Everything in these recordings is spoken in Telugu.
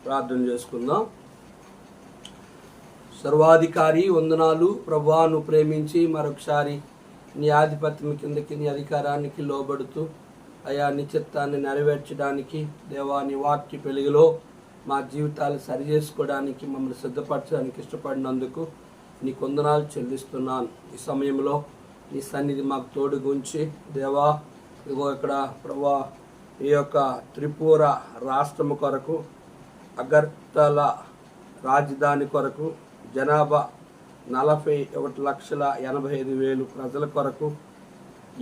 ప్రార్థన చేసుకుందాం. సర్వాధికారి వందనాలు ప్రభువా, నువ్వు ప్రేమించి మరొకసారి నీ ఆధిపత్యం కిందకి నీ అధికారానికి లోబడుతూ అయా నీ చిత్తాన్ని నెరవేర్చడానికి దేవా నీ వాక్య వెలుగులో మా జీవితాలు సరి చేసుకోవడానికి మమ్మల్ని సిద్ధపరచడానికి ఇష్టపడినందుకు నీ వందనాలు చెల్లిస్తున్నాను. ఈ సమయంలో నీ సన్నిధి మాకు తోడుగా ఉంచి దేవా ఇదిగో ఇక్కడ ప్రభువా ఈ యొక్క త్రిపుర రాష్ట్రము కొరకు అగర్తల రాజధాని కొరకు జనాభా 41,85,000 ప్రజల కొరకు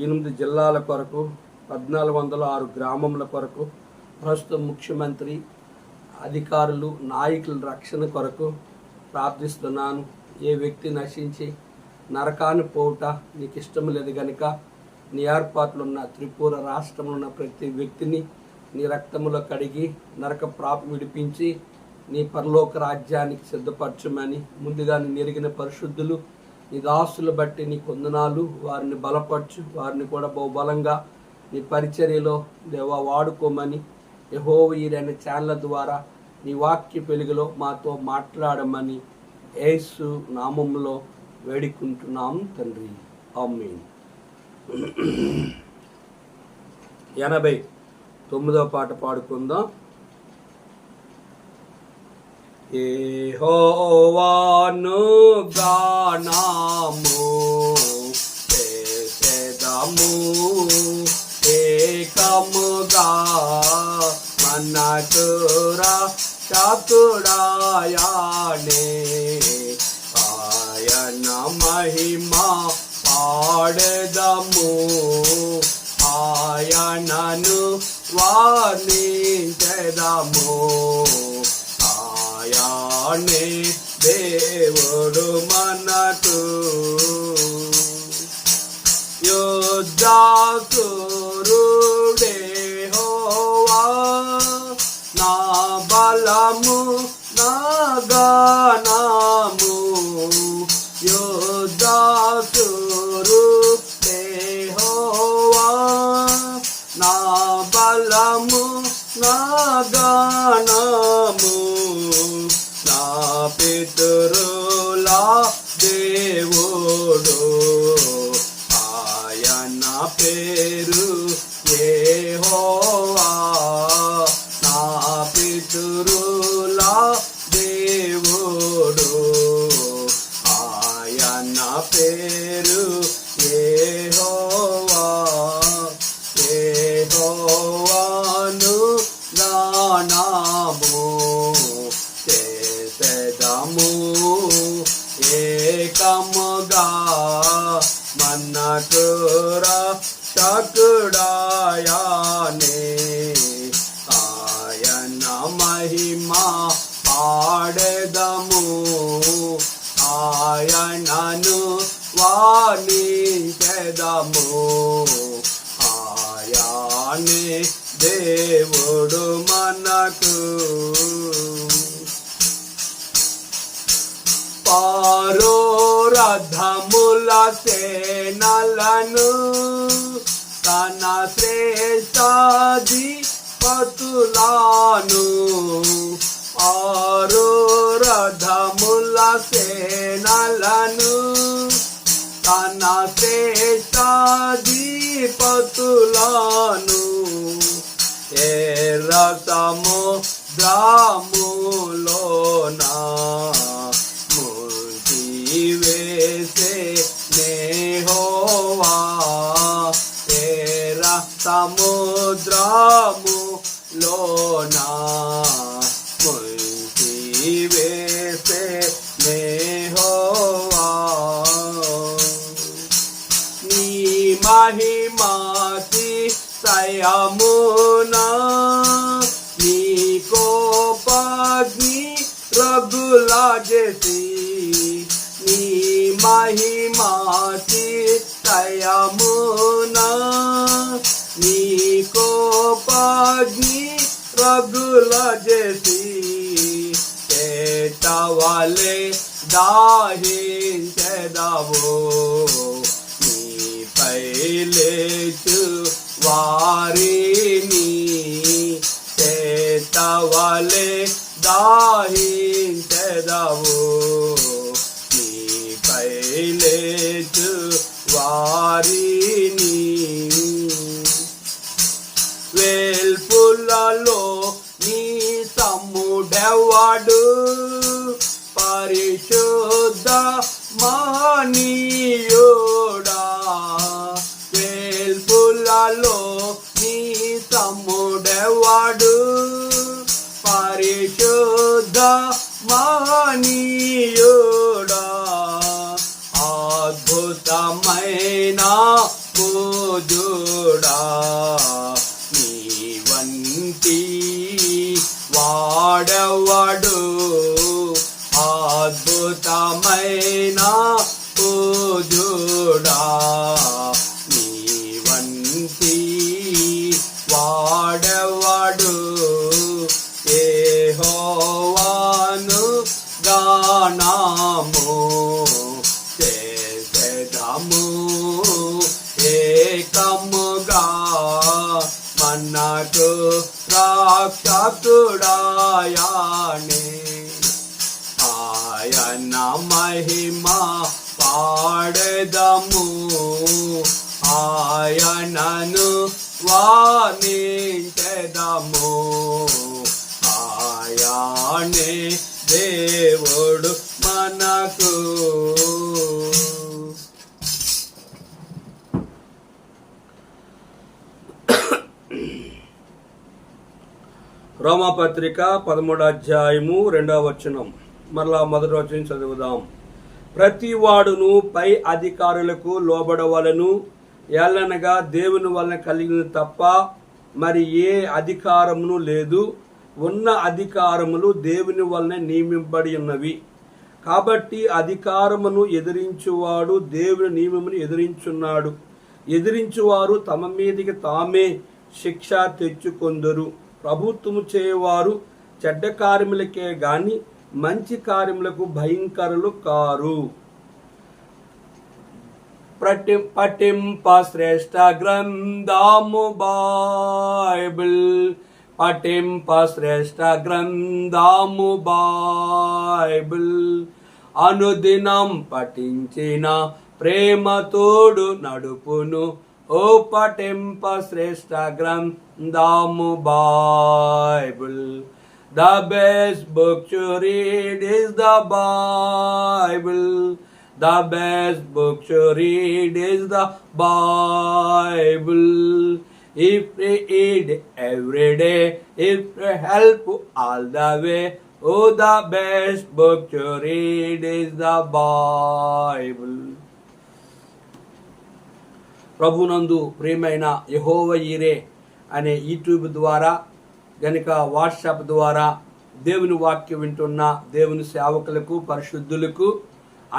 8 జిల్లాల కొరకు 1,406 గ్రామముల కొరకు ప్రస్తుత ముఖ్యమంత్రి అధికారులు నాయకుల రక్షణ కొరకు ప్రార్థిస్తున్నాను. ఏ వ్యక్తి నశించి నరకాన్ని పోవుట నీకు ఇష్టం లేదు కనుక నీ ఏర్పాట్లు ఉన్న త్రిపుర రాష్ట్రంలో ఉన్న ప్రతి వ్యక్తిని నీ రక్తములో కడిగి నరక ప్రాపి విడిపించి నీ పరలోక రాజ్యానికి సిద్ధపరచమని ముందుగా నీ ఎరిగిన పరిశుద్ధులు నీ దాసులు బట్టి నీ వందనాలు. వారిని బలపరచు, వారిని కూడా బహుబలంగా నీ పరిచర్యలో దేవా వాడుకోమని యెహోవా ఈరైన ఛానల్ ద్వారా నీ వాక్య వెలుగులో మాతో మాట్లాడమని యేసు నామములో వేడుకుంటున్నాం తండ్రి, ఆమేన్. 89వ పాట పాడుకుందాం. యెహోవాను గానము చేసెదము ఏకముగా మనకురా చతుడాయానే ఆయన మహిమా పాడెదము ఆయనను వర్ణించెదము. ఆయనే దేవుడు మనకు యుద్ధసురుడే యెహోవా నా బలము నా గానము. యుద్ధసురుడే యెహోవా నా బలము నా గానము. నా పితరుల దేవుడు ఆయన పేరు యెహోవా. నా పితరుల దేవుడు ఆయన పేరు యెహోవా. యెహోవాను గానము చేసెదము ఏకముగా మనకురా చతుడాయానే ఆయన మహిమా పాడెదము ఆయనను వర్ణించెదము. ఆయనే దేవుడు మనకు పారో రథముల సేనలను తన శ్రేష్ఠాధిపతులను ఆరో రథముల సేనలను తన శ్రేష్ఠాధిపతులను ఎర్ర సముద్రములోనా ముంచివేసే యెహోవా. ఎర్ర సముద్రములోనా ముంచివేసే యెహోవా. నీ మహిమాతిశయమునా నీ కోపాగ్ని రగులజేసి. నీ మహిమాతిశయమునా నీ కోపాగ్ని రగులజేసి. తేటవలే దాహించెదవు నీపై లేచు వారిని. చేత దాహించెదవు నీపై లేచు వారిని వేల్పులలో నీ తమ్ముడెవడు పరిశుద్ధ మహనీయుడా వేల్పులలో నీ తమ్ముడెవడు పరిశుద్ధ మహనీయుడా అద్భుతమైన పూజుడా నీ వంటి వాడెవడు అద్భుతమైన పూజుడా నీ వంటి వాడెవడు యెహోవాను గానము చేసెదము ఏకముగా మనకు రక్షకుడాయనే ఆయన మహిమ పాడెదము ఆయనను వర్ణించెదము ఆయనే దేవుడు మనకు. రోమాపత్రిక 13వ అధ్యాయము 2వ వచనం. మరలా మొదటి వచనం చదువుదాం. ప్రతి వాడును పై అధికారులకు లోబడవలను, ఏలనగా దేవుని వలన కలిగిన తప్ప మరి ఏ అధికారమును లేదు. ఉన్న అధికారములు దేవుని వలన నియమింపబడి ఉన్నవి. కాబట్టి అధికారమును ఎదిరించువాడు దేవుని నియమమును ఎదిరించున్నాడు. ఎదిరించువారు తమ మీదికి తామే శిక్ష తెచ్చుకొందరు. ప్రభుత్వము చేయవారు చెడ్డ కార్యములకే గాని మంచి కార్యములకు భయంకరులు కారు. పఠింప శ్రేష్ఠ గ్రంథము బైబిల్, పఠింప శ్రేష్ఠ గ్రంథము బైబిల్, అనుదినం పఠించిన ప్రేమతోడు నడుపును. ఓ పఠింప శ్రేష్ఠ గ్రంథము Bible. The best book to read is the Bible. The best book to read is the Bible. If we read every day, if we help all the way, oh, the best book to read is the Bible. ప్రభునందు ప్రియమైన యెహోవా ఈరే అనే యూట్యూబ్ ద్వారా గనుక వాట్సాప్ ద్వారా దేవుని వాక్యం వింటున్న దేవుని సేవకులకు, పరిశుద్ధులకు,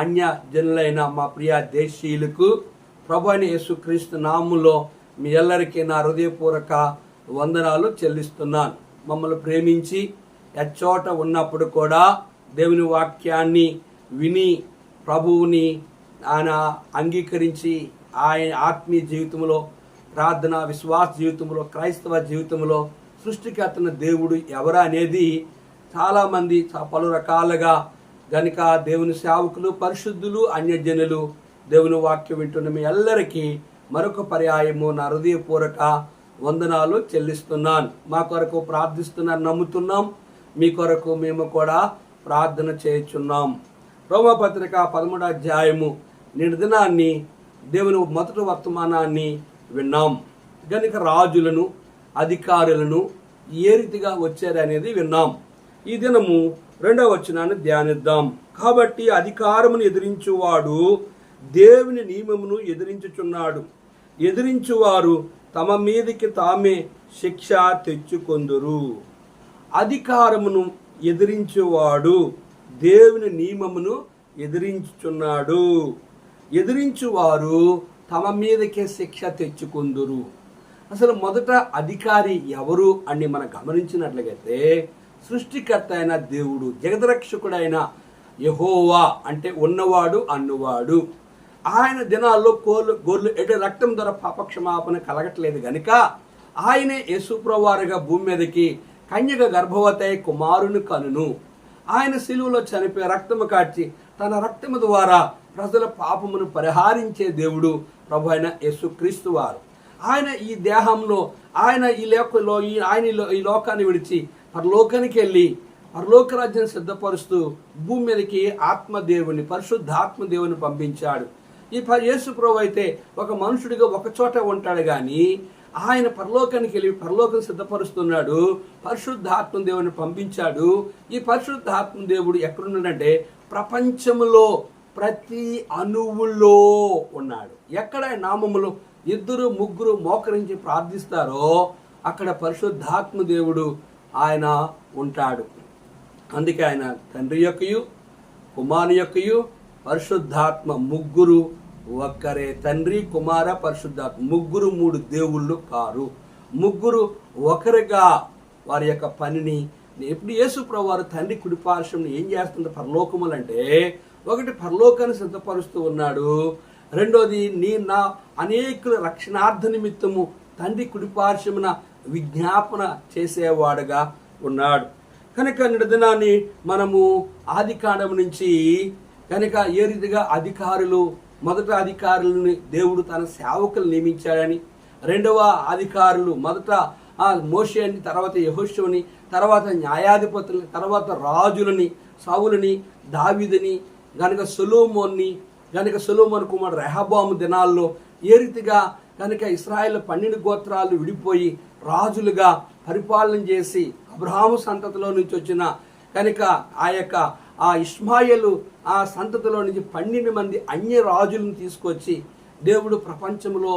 అన్య జనులైన మా ప్రియ దేశీయులకు ప్రభువైన యేసుక్రీస్తు నామములో మీ ಎಲ್ಲరికీ నా హృదయపూర్వక వందనాలు చెల్లిస్తున్నాను. మమ్మల్ని ప్రేమించి ఎచ్చోట ఉన్నప్పుడు కూడా దేవుని వాక్యాన్ని విని ప్రభువుని ఆయన అంగీకరించి ఆయన ఆత్మీయ జీవితంలో, ప్రార్థన విశ్వాస జీవితంలో, క్రైస్తవ జీవితంలో సృష్టికర్తన దేవుడు ఎవరు అనేది చాలామంది పలు రకాలుగా గనుక దేవుని సేవకులు, పరిశుద్ధులు, అన్యజనులు దేవుని వాక్యం వింటున్న మీ అందరికీ మరొక పర్యాయము నా హృదయపూర్వక వందనాలు చెల్లిస్తున్నాను. మా కొరకు ప్రార్థిస్తున్నారు నమ్ముతున్నాం. మీ కొరకు మేము కూడా ప్రార్థన చేయుచున్నాం. రోమాపత్రిక 13వ అధ్యాయము నేటి దినాన్ని దేవుని మొదటి వర్తమానాన్ని విన్నాం. గనుక రాజులను, అధికారులను ఏ రీతిగా వచ్చారనేది విన్నాం. ఈ దినము 2వ వచనాన్ని ధ్యానిద్దాం. కాబట్టి అధికారమును ఎదిరించువాడు దేవుని నియమమును ఎదిరించుచున్నాడు. ఎదిరించువారు తమ మీదకి తామే శిక్ష తెచ్చుకొందురు. అధికారమును ఎదిరించువాడు దేవుని నియమమును ఎదిరించుచున్నాడు. ఎదిరించువారు తమ మీదకే శిక్ష తెచ్చుకొందురు. అసలు మొదట అధికారి ఎవరు అని మనం గమనించినట్లయితే సృష్టికర్త అయిన దేవుడు, జగద్రక్షకుడైన యెహోవా అంటే ఉన్నవాడు, అన్నువాడు. ఆయన దినాల్లో గొర్రెలు ఎటు రక్తం ద్వారా పాపక్షమాపణ కలగట్లేదు కనుక ఆయనే యేసుప్రభువారుగా భూమి మీదకి కన్యక గర్భవతి అయి కుమారుని కనును. ఆయన శిలువలో చనిపోయి రక్తము కార్చి తన రక్తము ద్వారా ప్రజల పాపమును పరిహారించే దేవుడు ప్రభు అయిన యేసుక్రీస్తు వారు. ఆయన ఈ దేహంలో ఆయన ఈ లోకాన్ని విడిచి పరలోకానికి వెళ్ళి పరలోక రాజ్యాన్ని సిద్ధపరుస్తూ భూమి మీదకి ఆత్మదేవుని పరిశుద్ధాత్మదేవుని పంపించాడు. ఈ యేసు ప్రభు అయితే ఒక మనుషుడిగా ఒక చోట ఉంటాడు కానీ ఆయన పరలోకానికి వెళ్ళి పరలోకం సిద్ధపరుస్తున్నాడు. పరిశుద్ధాత్మ దేవుని పంపించాడు. ఈ పరిశుద్ధాత్మ దేవుడు ఎక్కడున్నాడంటే ప్రపంచంలో ప్రతి అణువులో ఉన్నాడు. ఎక్కడ నామములు 2 3 మోకరించి ప్రార్థిస్తారో అక్కడ పరిశుద్ధాత్మ దేవుడు ఆయన ఉంటాడు. అందుకే ఆయన తండ్రి యొక్కయు కుమారుని యొక్కయు పరిశుద్ధాత్మ ముగ్గురు ఒక్కరే. తండ్రి కుమార పరిశుద్ధాత్మ ముగ్గురు 3 దేవుళ్ళు కారు. ముగ్గురు ఒకరిగా వారి యొక్క పనిని ఇప్పుడు యేసు ప్రభు వారు తండ్రి కుడిపార్శ్వం ఏం చేస్తుంది పరలోకములంటే, ఒకటి పరలోకాన్ని సిద్ధపరుస్తూ ఉన్నాడు. రెండోది నా అనేకుల రక్షణార్థ నిమిత్తము తండ్రి కుడిపార్శ్వమున విజ్ఞాపన చేసేవాడుగా ఉన్నాడు. కనుక నిడదినాన్ని మనము ఆదికాండం నుంచి కనుక ఏ రీతిగా మొదట అధికారులని దేవుడు తన సేవకులు నియమించాడని, రెండవ అధికారులు మొదట మోషే అని, తర్వాత యెహోషువని, తర్వాత న్యాయాధిపతులని, తర్వాత రాజులని, సౌలుని, దావీదుని, గనుక సొలొమోను కుమారుడు రెహబాము దినాల్లో ఏ రీతిగా కనుక ఇశ్రాయేలు 12 గోత్రాలు విడిపోయి రాజులుగా పరిపాలన చేసి అబ్రహాము సంతతిలో నుంచి వచ్చిన కనుక ఆ ఇష్మాయేలు ఆ సంతతిలో నుంచి 12 మంది అన్య రాజులను తీసుకొచ్చి దేవుడు ప్రపంచంలో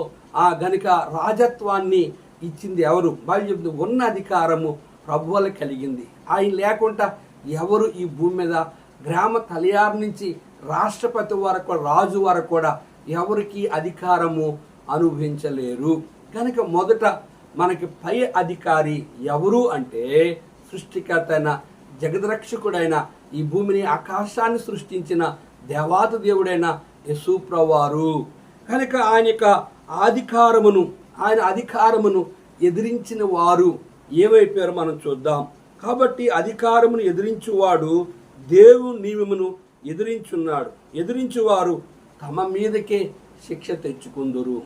గనుక రాజత్వాన్ని ఇచ్చింది ఎవరు? బైబిల్ చెప్తుంది ఉన్న అధికారము ప్రభువులకు కలిగింది. ఆయన లేకుండా ఎవరు ఈ భూమి మీద గ్రామ తలియారు నుంచి రాష్ట్రపతి వరకు రాజు వరకు కూడా ఎవరికి అధికారము అనుభవించలేరు. కనుక మొదట మనకి పై అధికారి ఎవరు అంటే సృష్టికర్త అయిన జగద్రక్షకుడైన ఈ భూమిని ఆకాశాన్ని సృష్టించిన దేవాతి దేవుడైన యేసు ప్రభువారు. కనుక ఆయన యొక్క ఆయన అధికారమును ఎదిరించిన వారు ఏమైపోయారో మనం చూద్దాం. కాబట్టి అధికారమును ఎదిరించువాడు దేవుని నియమమును ఎదిరించువారు తమ మీదకే శిక్ష తెచ్చుకుందురు.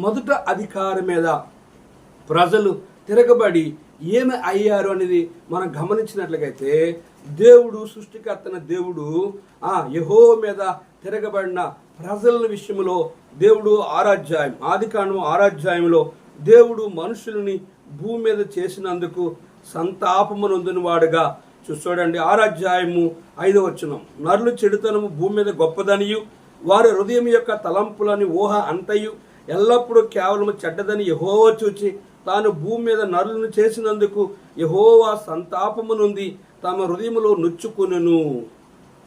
మొదట అధికారం మీద ప్రజలు తిరగబడి ఏమి అయ్యారు అనేది మనం గమనించినట్లయితే దేవుడు సృష్టికర్తన దేవుడు యెహోవా మీద తిరగబడిన ప్రజల విషయంలో దేవుడు ఆదికాండం 6వ అధ్యాయంలో దేవుడు మనుషులని భూమి మీద చేసినందుకు సంతాపము నొందిన వాడుగా చూడండి. 6వ అధ్యాయము 5వ వచనం, నరులు చెడుతనము భూమి మీద గొప్పదనియు వారి హృదయం యొక్క తలంపులని ఊహ అంతయు ఎల్లప్పుడూ కేవలము చెడ్డదని యెహోవా చూచి తాను భూమి మీద నరులను చేసినందుకు యెహోవా సంతాపము నొంది తమ హృదయములో నొచ్చుకొనెను.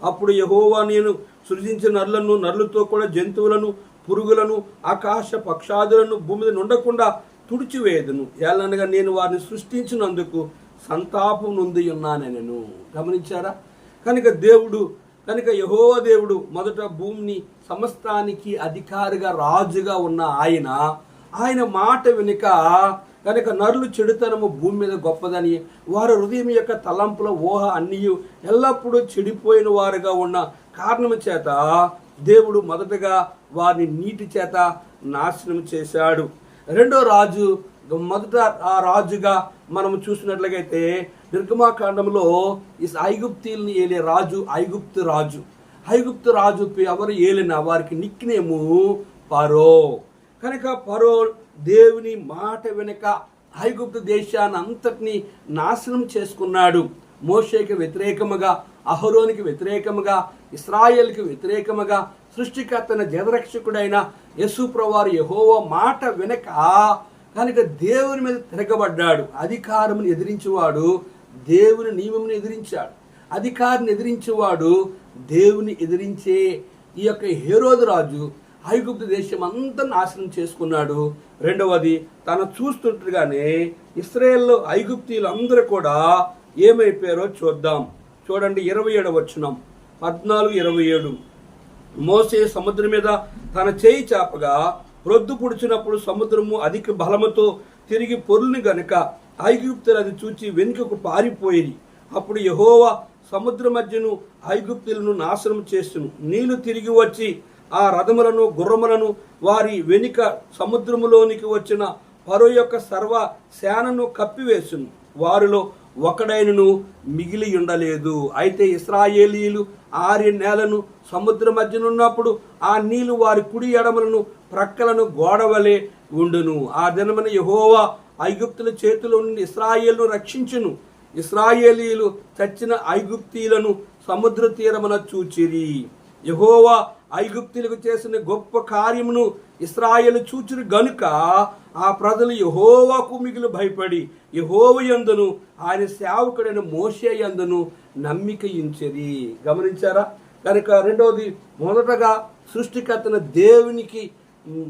అప్పుడు యెహోవా నేను సృజించిన నరులతో కూడా జంతువులను, పురుగులను, ఆకాశ పక్షాదులను భూమి మీద ఉండకుండా తుడిచివేయదును. ఏలనగా నేను వారిని సృష్టించినందుకు సంతాపం నొంది ఉన్నానెను. గమనించారా? కనుక యెహోవా దేవుడు మొదట భూమిని సమస్తానికి అధికారిగా రాజుగా ఉన్న ఆయన మాట వెనుక కనుక నరులు చెడుతనము భూమి మీద గొప్పదని వారి హృదయం యొక్క తలంపుల ఊహ అన్నీ ఎల్లప్పుడూ చెడిపోయిన వారుగా ఉన్న కారణము చేత దేవుడు మొదటగా వారిని నీటి చేత నాశనం చేశాడు. మొదట రాజుగా మనం చూసినట్లయితే నిర్గమాకాండంలో ఈ ఐగుప్తీయుల్ని ఏలే రాజు ఐగుప్తు రాజు ఎవరు ఏలిన వారికి నిక్నేము ఫరో. కనుక ఫరో దేవుని మాట వెనుక ఐగుప్తు దేశాన్ని అంతటిని నాశనం చేసుకున్నాడు. మోషేకి వ్యతిరేకముగా, అహరోనికి వ్యతిరేకముగా, ఇశ్రాయేలుకి వ్యతిరేకముగా సృష్టికర్తన జగరక్షకుడైన యేసు ప్రభువారు యెహోవా మాట వెనుక కనుక దేవుని మీద తిరగబడ్డాడు. అధికారమును ఎదిరించేవాడు దేవుని నియమమును ఎదిరించాడు. అధికారిని ఎదిరించేవాడు దేవుని ఎదిరించే ఈ యొక్క హేరోదు రాజు ఐగుప్తు దేశం అంతా నాశనం చేసుకున్నాడు. రెండవది తను చూస్తుండగానే ఇశ్రాయేలు ఐగుప్తీయులు అందరూ కూడా ఏమైపోయారో చూద్దాం. చూడండి 27వ వచనం 14-27. మోసే సముద్రం మీద తన చేయి చాపగా రొద్దు పుడిచినప్పుడు సముద్రము అధిక బలముతో తిరిగి పొర్లుని గనుక ఐగుప్తులు అది చూచి వెనుకకు పారిపోయిరి. అప్పుడు యెహోవా సముద్ర మధ్యను ఐగుప్తులను నాశనం చేస్తును. నీళ్లు తిరిగి వచ్చి ఆ రథములను గుర్రములను వారి వెనుక సముద్రములోనికి వచ్చిన ఫరో యొక్క సర్వ సేనను కప్పివేసును. వారిలో ఒకడైనను మిగిలి ఉండలేదు. అయితే ఇశ్రాయేలీయులు 6 నెలలను సముద్ర మధ్యనున్నప్పుడు ఆ నీళ్లు వారి కుడి ఎడమలను ప్రక్కలను గోడవలే ఉండును. ఆ దినమున యెహోవా ఐగుప్తుల చేతిలో నుండి ఇశ్రాయేలును రక్షించును. ఇశ్రాయేలీయులు చచ్చిన ఐగుప్తీయులను సముద్ర తీరమున చూచిరి. యెహోవా ఐగుప్తీయులకు చేసిన గొప్ప కార్యమును ఇశ్రాయేలు చూచిరి గనుక ఆ ప్రజలు యెహోవాకు మిగిలి భయపడి యెహోవా యందును ఆయన సేవకుడైన మోషే యందును నమ్మిక ఉంచిరి. గమనించారా? కనుక రెండవది, మొదటగా సృష్టికర్తన దేవునికి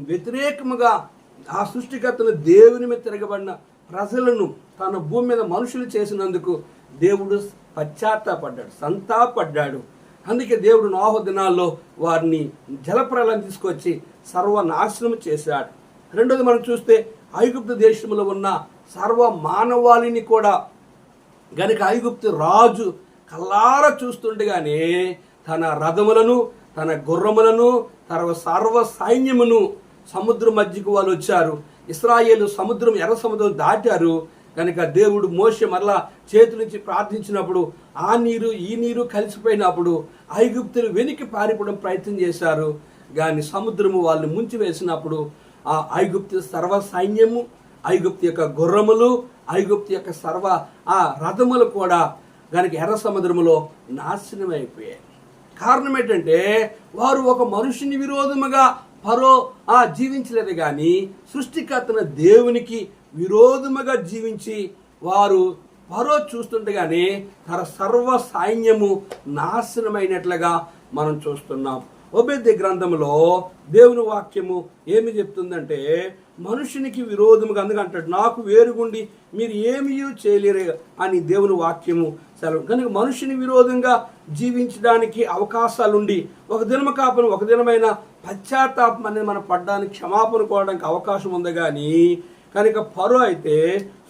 వ్యతిరేకముగా ఆ సృష్టికర్తన దేవుని మీద తిరగబడిన ప్రజలను తన భూమి మీద మనుషులు చేసినందుకు దేవుడు పశ్చాత్తాపడ్డాడు, సంతాపడ్డాడు. అందుకే దేవుడు నోహు దినాల్లో వారిని జలప్రలయం తీసుకొచ్చి సర్వనాశనం చేశాడు. రెండోది మనం చూస్తే ఐగుప్తు దేశంలో ఉన్న సర్వ మానవాళిని కూడా గనుక ఐగుప్తు రాజు కల్లారా చూస్తుండగానే తన రథములను తన గుర్రములను సర్వ సైన్యమును సముద్రం మధ్యకు వాళ్ళు వచ్చారు. ఇశ్రాయేలు సముద్రం ఎర్ర సముద్రం దాటారు. కనుక దేవుడు మోషే మరలా చేతి నుంచి ప్రార్థించినప్పుడు ఆ నీరు ఈ నీరు కలిసిపోయినప్పుడు ఐగుప్తులు వెనక్కి పారిపోవడం ప్రయత్నం చేశారు. కానీ సముద్రము వాళ్ళని ముంచి వేసినప్పుడు ఆ ఐగుప్తు సర్వ సైన్యము, ఐగుప్తు యొక్క గుర్రములు, ఐగుప్తు యొక్క సర్వ ఆ రథములు కూడా కనుక ఎర్ర సముద్రములో నాశనం అయిపోయాయి. కారణం ఏంటంటే వారు ఒక మనుషుని విరోధముగా ఫరో జీవించలేదు, కానీ సృష్టికర్తన దేవునికి విరోధముగా జీవించి వారు ఫరో చూస్తుండగానే తన సర్వ సైన్యము నాశనమైనట్లుగా మనం చూస్తున్నాం. ఓబేద్య గ్రంథంలో దేవుని వాక్యము ఏమి చెప్తుందంటే మనుషునికి విరోధముగా, అందుకంటాడు నాకు వేరుగుండి మీరు ఏమీ చేయలేరు అని దేవుని వాక్యము సెలవు. కనుక మనుషుని విరోధంగా జీవించడానికి అవకాశాలుండి ఒక దినము కాపను ఒక దినమైన పశ్చాత్తాపం అనేది మనం పడ్డానికి క్షమాపణ కోవడానికి అవకాశం ఉంది. కానీ కనుక ఫరో అయితే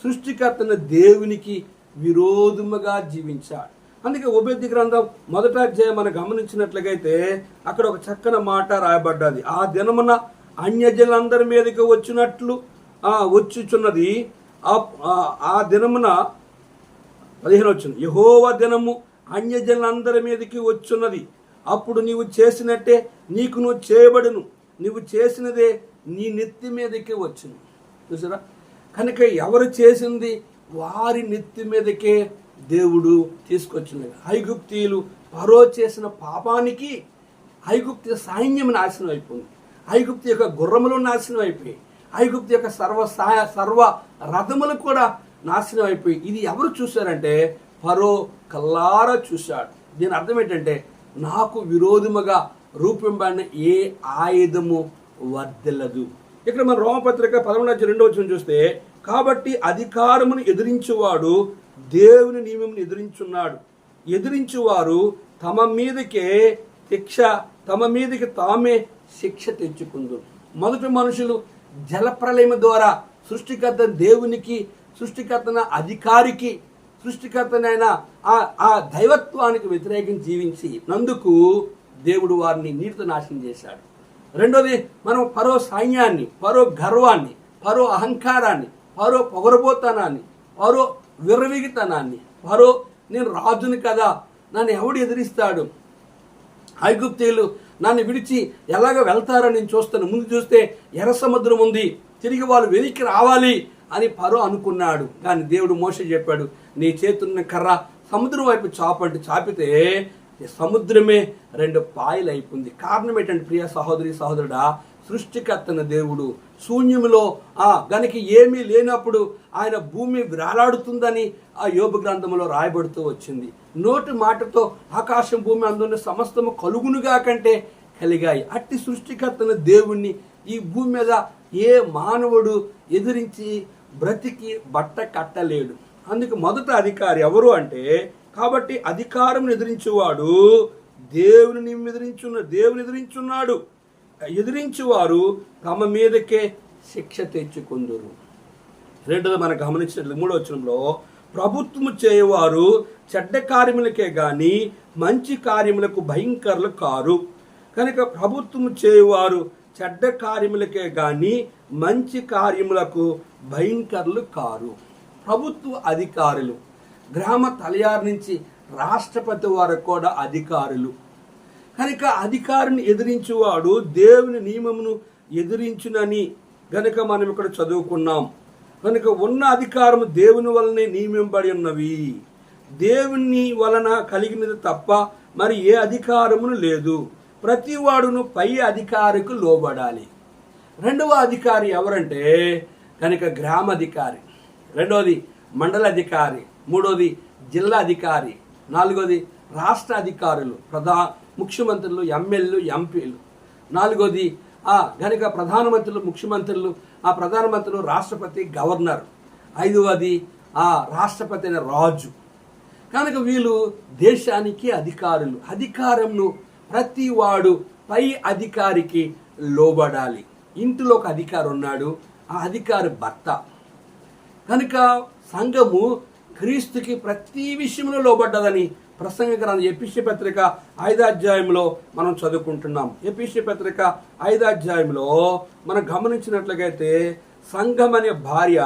సృష్టికర్తన దేవునికి విరోధముగా జీవించాడు. అందుకే ఓబేద్య గ్రంథం 1వ అధ్యాయం మనం గమనించినట్లయితే అక్కడ ఒక చక్కని మాట రాయబడ్డది. ఆ దినమున అన్యజనులందరి మీదకి వచ్చినట్లు వచ్చుచున్నది. ఆ దినమున 15 వచ్చిన యెహోవా దినము అన్యజనులందరి మీదకి వచ్చున్నది. అప్పుడు నీవు చేసినట్టే నీకు నువ్వు చేయబడును, నీవు చేసినదే నీ నెత్తి మీదకే వచ్చును. చూసారా? కనుక ఎవరు చేసింది వారి నెత్తి మీదకే దేవుడు తీసుకొచ్చింది. ఐగుప్తీయులు ఫరో చేసిన పాపానికి ఐగుప్తు సైన్యం నాశనం అయిపోయింది, ఐగుప్తు యొక్క గుర్రములు నాశనం అయిపోయి, ఐగుప్తు యొక్క సర్వ రథములు కూడా నాశనం అయిపోయి. ఇది ఎవరు చూశారంటే ఫరో కల్లారా చూశాడు. దీని అర్థం ఏంటంటే నాకు విరోధముగా రూపింపబడిన ఏ ఆయుధము వర్ధిల్లదు. ఇక్కడ మన రోమపత్రిక 11:2 చూస్తే కాబట్టి అధికారమును ఎదిరించువాడు దేవుని నియమమును ఎదిరించున్నాడు. ఎదిరించువారు తమ మీదకి తామే శిక్ష తెచ్చుకుందురు. మొదటి మనుషులు జలప్రలయం ద్వారా సృష్టికర్త దేవునికి, సృష్టికర్తన అధికారికి, సృష్టికర్తనైన ఆ దైవత్వానికి వ్యతిరేకంగా జీవించి నందుకు దేవుడు వారిని నీటితో నాశనం చేశాడు. రెండోది మనం ఫరో సైన్యాన్ని, ఫరో గర్వాన్ని, ఫరో అహంకారాన్ని, ఫరో పొగరబోతనాన్ని, ఫరో విర్రవీగితనాన్ని, ఫరో నేను రాజుని కదా నన్ను ఎవడు ఎదిరిస్తాడు, ఐగుప్తీయులు నన్ను విడిచి ఎలాగ వెళ్తారని నేను చూస్తాను, ముందు చూస్తే ఎర్ర సముద్రం ఉంది, తిరిగి వాళ్ళు వెనక్కి రావాలి అని ఫరో అనుకున్నాడు. కానీ దేవుడు మోషే చెప్పాడు నీ చేతున్న కర్ర సముద్రం వైపు చాపంటే చాపితే సముద్రమే 2 పాయలు అయిపోయింది. కారణం ఏంటంటే ప్రియ సహోదరి సహోదరుడా, సృష్టికర్తన దేవుడు శూన్యములో గనక ఏమీ లేనప్పుడు ఆయన భూమి వేలాడుతుందని ఆ యోబు గ్రంథంలో రాయబడుతూ వచ్చింది. నోటి మాటతో ఆకాశం భూమి అందున్న సమస్తము కలుగునుగా కంటే కలిగాయి. అట్టి సృష్టికర్తన దేవుణ్ణి ఈ భూమి మీద ఏ మానవుడు ఎదిరించి బ్రతికి బట్ట కట్టలేడు. అందుకు మొదట అధికారి ఎవరు అంటే, కాబట్టి అధికారం ఎదిరించువాడు దేవుని ఎదిరించున్నాడు. ఎదిరించువారు తమ మీదకే శిక్ష తెచ్చుకుందురు. రెండోది మనం గమనించినట్లు 3వ వచనంలో ప్రభుత్వము చేయవారు చెడ్డ కార్యములకే గాని మంచి కార్యములకు భయంకరులు కారు. కనుక ప్రభుత్వము చేయవారు చెడ్డ కార్యములకే గాని మంచి కార్యములకు భయంకరులు కారు. ప్రభుత్వ అధికారులు, గ్రామ తలయారు నుంచి రాష్ట్రపతి వరకు కూడా అధికారులు. కనుక అధికారిని ఎదిరించేవాడు దేవుని నియమమును ఎదిరించునని గనుక మనం ఇక్కడ చదువుకున్నాం. కనుక ఉన్న అధికారము దేవుని వలనే నియమింపబడి ఉన్నవి. దేవుని వలన కలిగినది తప్ప మరి ఏ అధికారమును లేదు. ప్రతి వాడును పై అధికారికి లోబడాలి. రెండవ అధికారి ఎవరంటే కనుక గ్రామాధికారి, రెండవది మండల అధికారి, మూడవది జిల్లా అధికారి, నాలుగవది రాష్ట్ర అధికారులు, ముఖ్యమంత్రులు, ఎమ్మెల్యేలు, ఎంపీలు, నాలుగవది కనుక ప్రధానమంత్రులు, ముఖ్యమంత్రులు, ఆ ప్రధానమంత్రులు, రాష్ట్రపతి, గవర్నర్, ఐదవది రాష్ట్రపతి అయిన రాజు. కనుక వీళ్ళు దేశానికి అధికారులు. అధికారంను ప్రతి వాడు పై అధికారికి లోబడాలి. ఇంటిలో ఒక అధికారి ఉన్నాడు, ఆ అధికారి భర్త. కనుక సంఘము క్రీస్తుకి ప్రతి విషయంలో లోబడ్డదని ప్రసంగ గ్రంథం ఎఫెసీ పత్రిక 5వ అధ్యాయంలో మనం చదువుకుంటున్నాం. ఎఫెసీ పత్రిక 5వ అధ్యాయంలో మనం గమనించినట్లయితే సంఘం అనే భార్య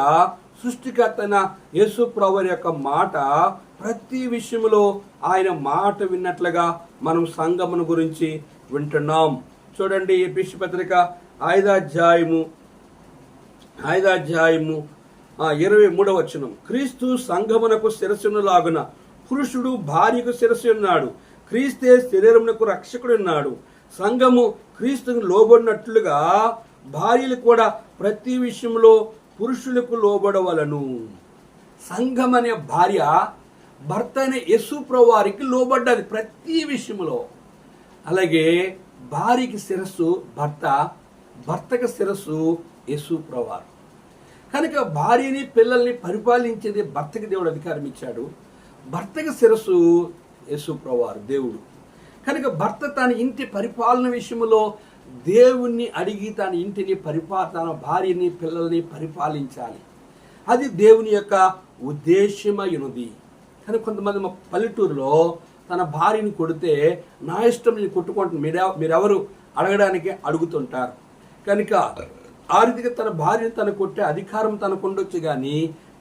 సృష్టికర్త అయిన యేసు ప్రభువు యొక్క మాట ప్రతి విషయంలో ఆయన మాట విన్నట్లుగా మనం సంఘమును గురించి వింటున్నాం. చూడండి, ఎఫెసీ పత్రిక 5వ అధ్యాయము 23వ వచనం. క్రీస్తు సంఘమునకు శిరస్సును లాగున పురుషుడు భార్యకు శిరస్సు ఉన్నాడు. క్రీస్తే శరీరమునకు రక్షకుడు ఉన్నాడు. సంఘము క్రీస్తుకు లోబడినట్లుగా భార్యలు కూడా ప్రతి విషయంలో పురుషులకు లోబడవలను. సంఘం అనే భార్య భర్త అనే యేసు ప్రభువారికి లోబడ్డది ప్రతి విషయంలో. అలాగే భార్యకి శిరస్సు భర్త, భర్తకి శిరస్సు యేసు ప్రభువారు. కనుక భార్యని పిల్లల్ని పరిపాలించేది భర్తకి దేవుడు అధికారం ఇచ్చాడు. భర్తకి శిరస్సు యేసు ప్రభువారు, దేవుడు. కనుక భర్త తన ఇంటి పరిపాలన విషయంలో దేవుణ్ణి అడిగి తన ఇంటిని తన భార్యని పిల్లల్ని పరిపాలించాలి. అది దేవుని యొక్క ఉద్దేశమైనది. కానీ కొంతమంది మా పల్లెటూరులో తన భార్యని కొడితే నా ఇష్టం నేను కొట్టుకుంటున్నాను, మీరెవరు అడగడానికి అడుగుతుంటారు. కనుక ఆ రీతిగా తన భార్యను తను కొట్టే అధికారం తనకు ఉండొచ్చు, కానీ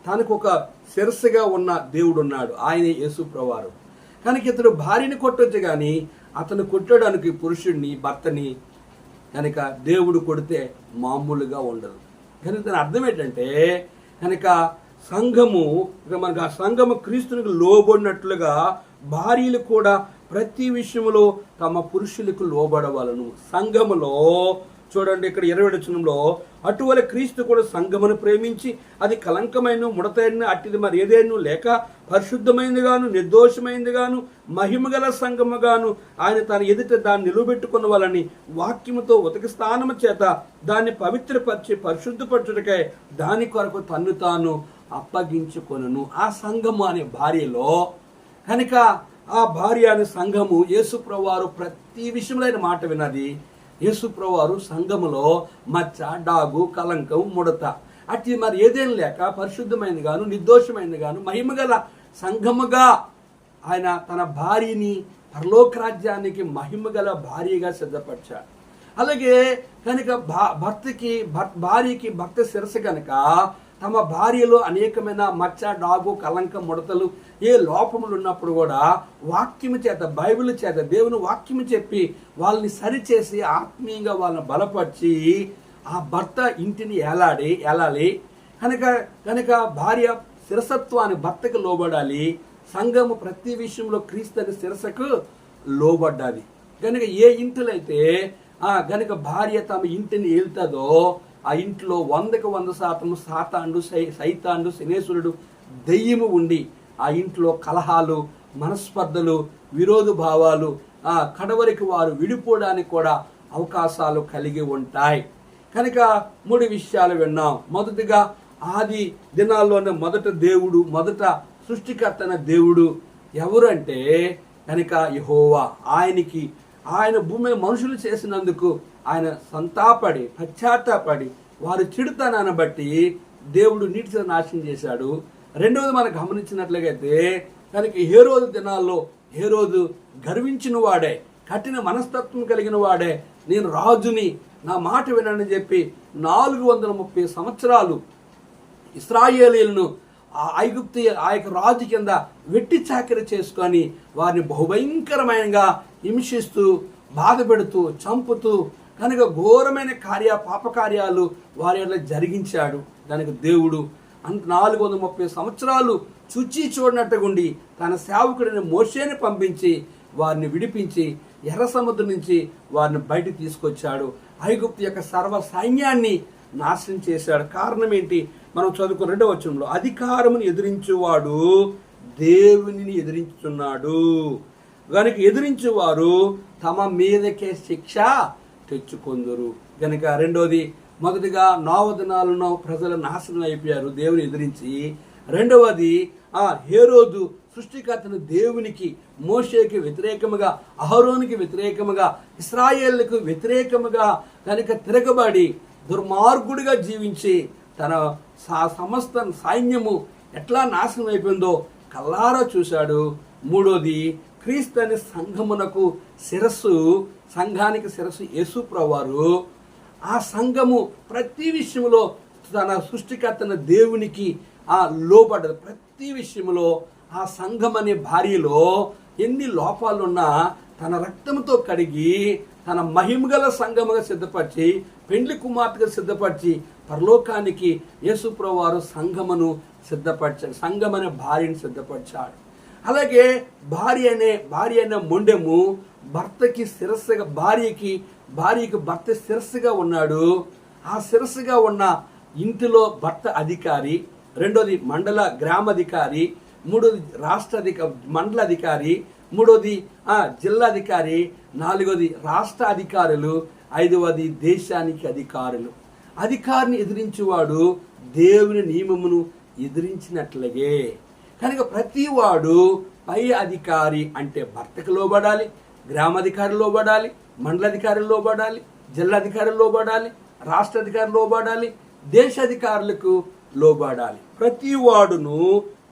తనకు ఒక శిరస్సుగా ఉన్న దేవుడు ఉన్నాడు, ఆయన యేసు ప్రభువారు. కనుక ఇతడు భార్యని కొట్టొచ్చు, కానీ అతను కొట్టడానికి పురుషుడిని, భర్తని కనుక దేవుడు కొడితే మామూలుగా ఉండదు. కనుక దాని అర్థం ఏంటంటే కనుక సంఘము మనకు ఆ సంఘము క్రీస్తునికి లోబడినట్లుగా భార్యలు కూడా ప్రతి విషయంలో తమ పురుషులకు లోబడవలను. సంఘములో చూడండి, ఇక్కడ 20వ వచనంలో అటువలే క్రీస్తు కూడా సంఘమును ప్రేమించి అది కలంకమైన ముడతైన అట్టిది మరి ఏదైనా లేక పరిశుద్ధమైనది గాను నిర్దోషమైనది గాను మహిమగల సంఘము గాను ఆయన తన ఎదుట దాన్ని నిలువబెట్టుకున్న వాళ్ళని వాక్యముతో ఉతక స్థానము చేత దాన్ని పవిత్రపరిచి పరిశుద్ధపరచుటకై దాని కొరకు తన్ను తాను అప్పగించుకొనును. ఆ సంఘము అనే భార్యలో కనుక ఆ భార్య అనే సంఘము యేసు ప్రభువారు ప్రతి విషయంలో ఆయన మాట విన్నది. యేసు ప్రభువారు సంఘములో మచ్చ, డాగు, కలంకం, ముడత అట్టి మరి ఏదేం లేక పరిశుద్ధమైనది గాను నిర్దోషమైనది గాను మహిమగల సంఘముగా ఆయన తన భార్యని పరలోక రాజ్యానికి మహిమగల భార్యగా సిద్ధపరిచాడు. అలాగే కనుక భార్యకి భర్త శిరస్సు కనుక తమ భార్యలో అనేకమైన మచ్చ, డాగు, కలంకం, ముడతలు ఏ లోపములు ఉన్నప్పుడు కూడా వాక్యము చేత, బైబిల్ చేత, దేవుని వాక్యము చెప్పి వాళ్ళని సరిచేసి ఆత్మీయంగా వాళ్ళని బలపరిచి ఆ భర్త ఇంటిని ఏలాలి. కనుక భార్య శిరసత్వాన్ని భర్తకు లోబడాలి. సంఘము ప్రతి విషయంలో క్రీస్తుని శిరసకు లోబడ్డాలి. కనుక ఏ ఇంటిలో అయితే కనుక భార్య తమ ఇంటిని ఏలుతుందో ఆ ఇంట్లో 100% సాతాండు, సైతాండు, శనేశ్వరుడు, దెయ్యము ఉండి ఆ ఇంట్లో కలహాలు, మనస్పర్ధలు, విరోధ భావాలు కడవరికి వారు విడిపోవడానికి కూడా అవకాశాలు కలిగి ఉంటాయి. కనుక 3 విషయాలు విన్నాం. మొదటిగా ఆది దినాల్లోనే మొదట సృష్టికర్తన దేవుడు ఎవరు అంటే కనుక యెహోవా. ఆయన భూమి మనుషులు చేసినందుకు ఆయన సంతాపడి పశ్చాత్తాపడి వారు చెడుతనాన్ని బట్టి దేవుడు నీటితో నాశనం చేశాడు. రెండవది మనం గమనించినట్లయితే కనుక హేరోదు దినాల్లో హేరోదు గర్వించిన వాడే, కఠిన మనస్తత్వం కలిగిన వాడే, నేను రాజుని, నా మాట వినని చెప్పి 430 సంవత్సరాలు ఇశ్రాయేలీయులను ఆ యొక్క రాజు కింద వెట్టి చాకరీ చేసుకొని వారిని బహుభయంకరమైనగా హింసిస్తూ బాధ పెడుతూ చంపుతూ కనుక ఘోరమైన పాపకార్యాలు వారి వల్ల జరిగించాడు. దానికి దేవుడు 430 సంవత్సరాలు చూడనట్టుగుండి తన సేవకుడిని మోషేని పంపించి వారిని విడిపించి ఎర్ర సముద్రం నుంచి వారిని బయటికి తీసుకొచ్చాడు. ఐగుప్తు యొక్క సర్వ సైన్యాన్ని నాశనం చేశాడు. కారణం ఏంటి? మనం చదువుకున్న 2వ వచనంలో అధికారమును ఎదిరించువాడు దేవునిని ఎదిరించుతున్నాడు గనుక ఎదిరించువారు తమ మీదకే శిక్ష తెచ్చుకొందురు. గనుక రెండోది, మొదటిగా నోవ దినాలను ప్రజలు నాశనం అయిపోయారు దేవుని ఎదిరించి. రెండవది హేరోదు సృష్టికర్తను దేవునికి, మోషేకి వ్యతిరేకముగా, అహరోనికి వ్యతిరేకముగా, ఇశ్రాయేలుకు వ్యతిరేకముగా కనుక తిరగబడి దుర్మార్గుడిగా జీవించి తన సమస్త సైన్యము ఎట్లా నాశనం అయిపోయిందో కల్లారా చూశాడు. మూడోది, క్రీస్తు అనే సంఘమునకు శిరస్సు, సంఘానికి శిరస్సు యేసు ప్రభువారు. ఆ సంఘము ప్రతి విషయంలో తన సృష్టికర్తన దేవునికి లోబడ్డది. ప్రతి విషయంలో ఆ సంఘం అనే భార్యలో ఎన్ని లోపాలున్నా తన రక్తంతో కడిగి తన మహిమగల సంఘముగా సిద్ధపరిచి, పెండ్లి కుమార్తెగా సిద్ధపరిచి పరలోకానికి యేసు ప్రభువారు సంఘమును సిద్ధపరిచాడు, సంఘం అనే భార్యను సిద్ధపరిచాడు. అలాగే భార్య అనే మొండెము భర్తకి శిరస్సుగా, భార్యకి భర్త శిరస్సుగా ఉన్నాడు. ఆ శిరస్సుగా ఉన్న ఇంటిలో భర్త అధికారి, రెండోది గ్రామాధికారి, మూడోది మండల అధికారి, మూడోది జిల్లాధికారి, నాలుగోది రాష్ట్ర అధికారులు, ఐదవది దేశానికి అధికారులు. అధికారిని ఎదిరించేవాడు దేవుని నియమమును ఎదిరించినట్లగే. కనుక ప్రతివాడు పై అధికారి అంటే భర్తకు లోబడాలి, గ్రామాధికారి లోబడాలి, మండలాధికారులు లోబడాలి, జిల్లాధికారులు లోబడాలి, రాష్ట్ర అధికారులు లోబడాలి, దేశాధికారులకు లోబడాలి. ప్రతి వాడును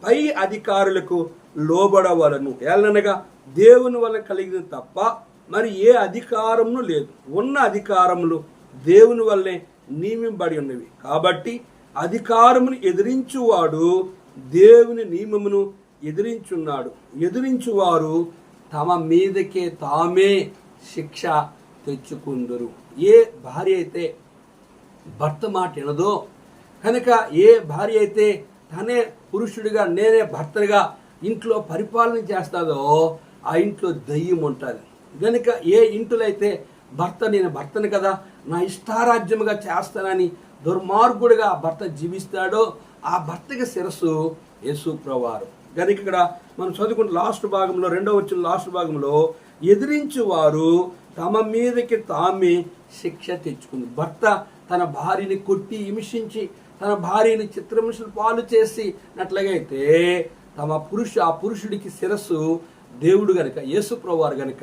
పై అధికారులకు లోబడవలను. ఏలనగా దేవుని వల్ల కలిగిన తప్ప మరి ఏ అధికారమును లేదు. ఉన్న అధికారములు దేవుని వల్లే నియమింపబడి ఉన్నవి. కాబట్టి అధికారమును ఎదిరించువాడు దేవుని నియమమును ఎదిరించున్నాడు. ఎదిరించువారు తమ మీదకే తామే శిక్ష తెచ్చుకుందరు. ఏ భార్య అయితే భర్త మాట వినదో, కనుక ఏ భార్య అయితే తనే పురుషుడిగా నేనే భర్తగా ఇంట్లో పరిపాలన చేస్తాదో ఆ ఇంట్లో దయ్యం ఉంటుంది. కనుక ఏ ఇంట్లో అయితే భర్త నేను భర్తను కదా నా ఇష్టారాజ్యముగా చేస్తానని దుర్మార్గుడిగా భర్త జీవిస్తాడో ఆ భర్తకి శిరస్సు యేసు ప్రభువారు. కనుక ఇక్కడ మనం చదువుకుంటే లాస్ట్ భాగంలో, 2వ వచనం లాస్ట్ భాగంలో, ఎదిరించువారు తమ మీదకి తామే శిక్ష తెచ్చుకుంది. భర్త తన భార్యని కొట్టి హింసించి తన భార్యని చిత్రహింసలు పాలు చేసినట్లయితే ఆ పురుషుడికి శిరస్సు దేవుడు గనుక, యేసు ప్రభువారు గనుక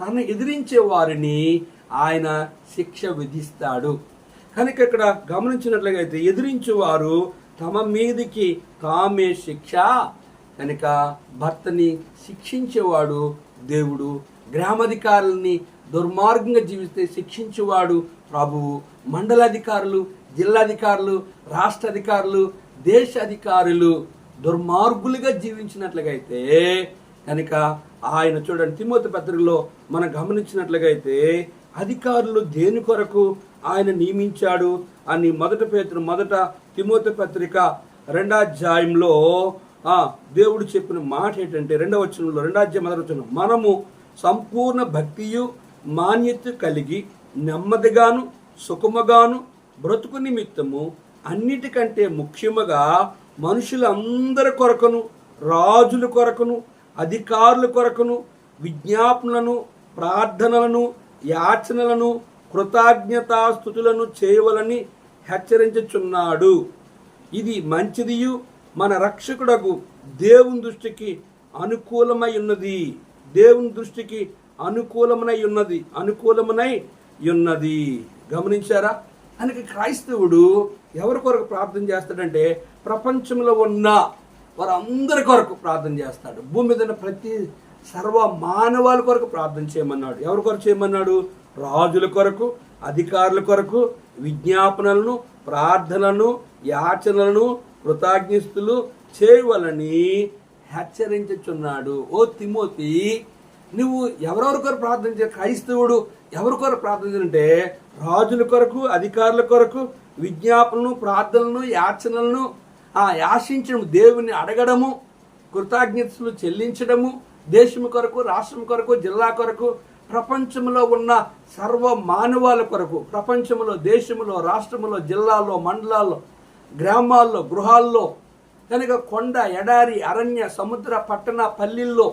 తను ఎదిరించే వారిని ఆయన శిక్ష విధిస్తాడు. కనుక ఇక్కడ గమనించినట్లయితే ఎదిరించేవారు తమ మీదికి తామే శిక్ష. కనుక భర్తని శిక్షించేవాడు దేవుడు, గ్రామాధికారులని దుర్మార్గంగా జీవిస్తే శిక్షించేవాడు ప్రభువు, మండలాధికారులు, జిల్లాధికారులు, రాష్ట్ర అధికారులు, దేశ అధికారులు దుర్మార్గులుగా జీవించినట్లయితే కనుక ఆయన చూడండి తిమోతి పత్రికలో మనం గమనించినట్లయితే అధికారులు దేని కొరకు ఆయన నియమించాడు అని మొదట తిమోతి పత్రిక 2వ అధ్యాయంలో దేవుడు చెప్పిన మాట ఏంటంటే 2వ వచనంలో, 2వ అధ్యాయం 1వ వచనం, మనము సంపూర్ణ భక్తియు మాన్యత కలిగి నెమ్మదిగాను సుఖముగాను బ్రతుకు నిమిత్తము అన్నిటికంటే ముఖ్యముగా మనుషులందరి కొరకును, రాజుల కొరకును, అధికారుల కొరకును విజ్ఞాపనలను, ప్రార్థనలను, యాచనలను, కృతజ్ఞతాస్తుతులను చేయవలని హెచ్చరించుచున్నాడు. ఇది మంచిదియు మన రక్షకుడకు దేవుని దృష్టికి అనుకూలమై ఉన్నది. దేవుని దృష్టికి అనుకూలమై ఉన్నది. గమనించారా? అందుకే క్రైస్తవుడు ఎవరి కొరకు ప్రార్థన చేస్తాడంటే ప్రపంచంలో ఉన్న వారందరి కొరకు ప్రార్థన చేస్తాడు. భూమి మీద ఉన్న ప్రతి సర్వ మానవాళి కొరకు ప్రార్థన చేయమన్నాడు. ఎవరి కొరకు చేయమన్నాడు? రాజుల కొరకు, అధికారుల కొరకు విజ్ఞాపనలను, ప్రార్థనలను, యాచనలను, కృతజ్ఞతలు చేయవలని హెచ్చరించుచున్నాడు. ఓ తిమోతి, నువ్వు ఎవరెవరి కొరకు ప్రార్థన చేయ? క్రైస్తవుడు ఎవరి కొరకు ప్రార్థన చేయాలంటే రాజుల కొరకు, అధికారుల కొరకు విజ్ఞాపనలను, ప్రార్థనలను, యాచనలను యాచించడం, దేవుని అడగడము, కృతజ్ఞతలు చెల్లించడము, దేశం కొరకు, రాష్ట్రం కొరకు, జిల్లా కొరకు, ప్రపంచంలో ఉన్న సర్వ మానవాళి కొరకు, ప్రపంచంలో, దేశంలో, రాష్ట్రంలో, జిల్లాల్లో, మండలాల్లో, గ్రామాల్లో, గృహాల్లో, కనుక కొండ, ఎడారి, అరణ్య, సముద్ర, పట్టణ, పల్లిల్లో,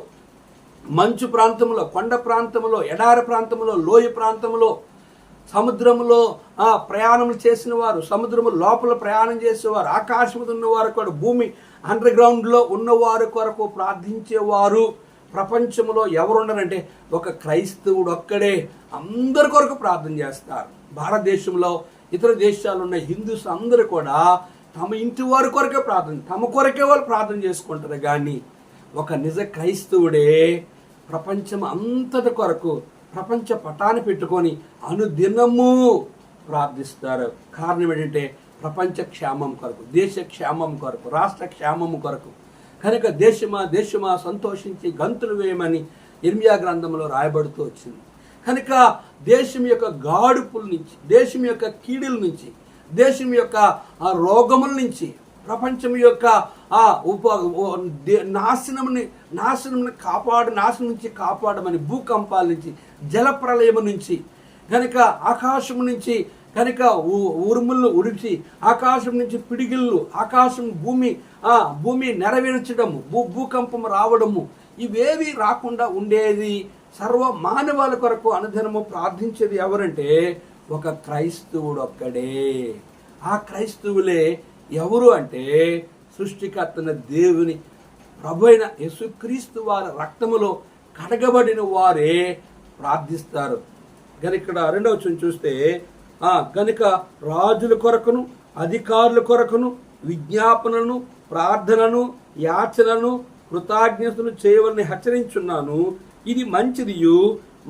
మంచు ప్రాంతంలో, కొండ ప్రాంతంలో, ఎడారి ప్రాంతంలో, లోయ ప్రాంతంలో, సముద్రంలో ప్రయాణం చేసిన వారు, సముద్రము లోపల ప్రయాణం చేసేవారు, ఆకాశం మీద ఉన్నవారు కూడా, భూమి అండర్ గ్రౌండ్లో ఉన్నవారు కొరకు ప్రార్థించేవారు ప్రపంచంలో ఎవరున్నారంటే ఒక క్రైస్తవుడు ఒక్కడే అందరి కొరకు ప్రార్థన చేస్తారు. భారతదేశంలో ఇతర దేశాలు ఉన్న హిందూస్ అందరూ కూడా తమ ఇంటి వారి కొరకే తమ కొరకే వాళ్ళు ప్రార్థన చేసుకుంటారు. కానీ ఒక నిజ క్రైస్తవుడే ప్రపంచం అంతటి కొరకు ప్రపంచ పటాన్ని పెట్టుకొని అనుదినము ప్రార్థిస్తారు. కారణం ఏంటంటే ప్రపంచ క్షేమం కొరకు, దేశ క్షేమం కొరకు, రాష్ట్ర క్షేమం కొరకు. కనుక దేశమా సంతోషించి గంతులు వేయమని ఇర్మియా గ్రంథంలో రాయబడుతూ వచ్చింది. కనుక దేశం యొక్క గాడుపుల నుంచి, దేశం యొక్క కీడుల నుంచి, దేశం యొక్క రోగముల నుంచి, ప్రపంచం యొక్క నాశనం నుంచి కాపాడమని, భూకంపాల నుంచి, జలప్రలయం నుంచి, కనుక ఆకాశం నుంచి కనుక ఉరుములు ఉరిచి, ఆకాశం నుంచి పిడిగిళ్ళు, ఆకాశం భూమి నెరవేర్చడము, భూకంపం రావడము, ఇవేవి రాకుండా ఉండేది సర్వ మానవాళి కొరకు అనుదినము ప్రార్థించేది ఎవరంటే ఒక క్రైస్తవుడు ఒక్కడే. ఆ క్రైస్తవులే ఎవరు అంటే సృష్టికర్తన దేవుని ప్రభు అయిన యేసుక్రీస్తు వారి రక్తములో కడగబడిన వారే ప్రార్థిస్తారు. కనుక ఇక్కడ 2వ వచనం చూస్తే కనుక రాజుల కొరకును, అధికారుల కొరకును విజ్ఞాపనలను, ప్రార్థనను, యాచనను, కృతజ్ఞతలు చేయవలని హెచ్చరించున్నాను. ఇది మంచిదియు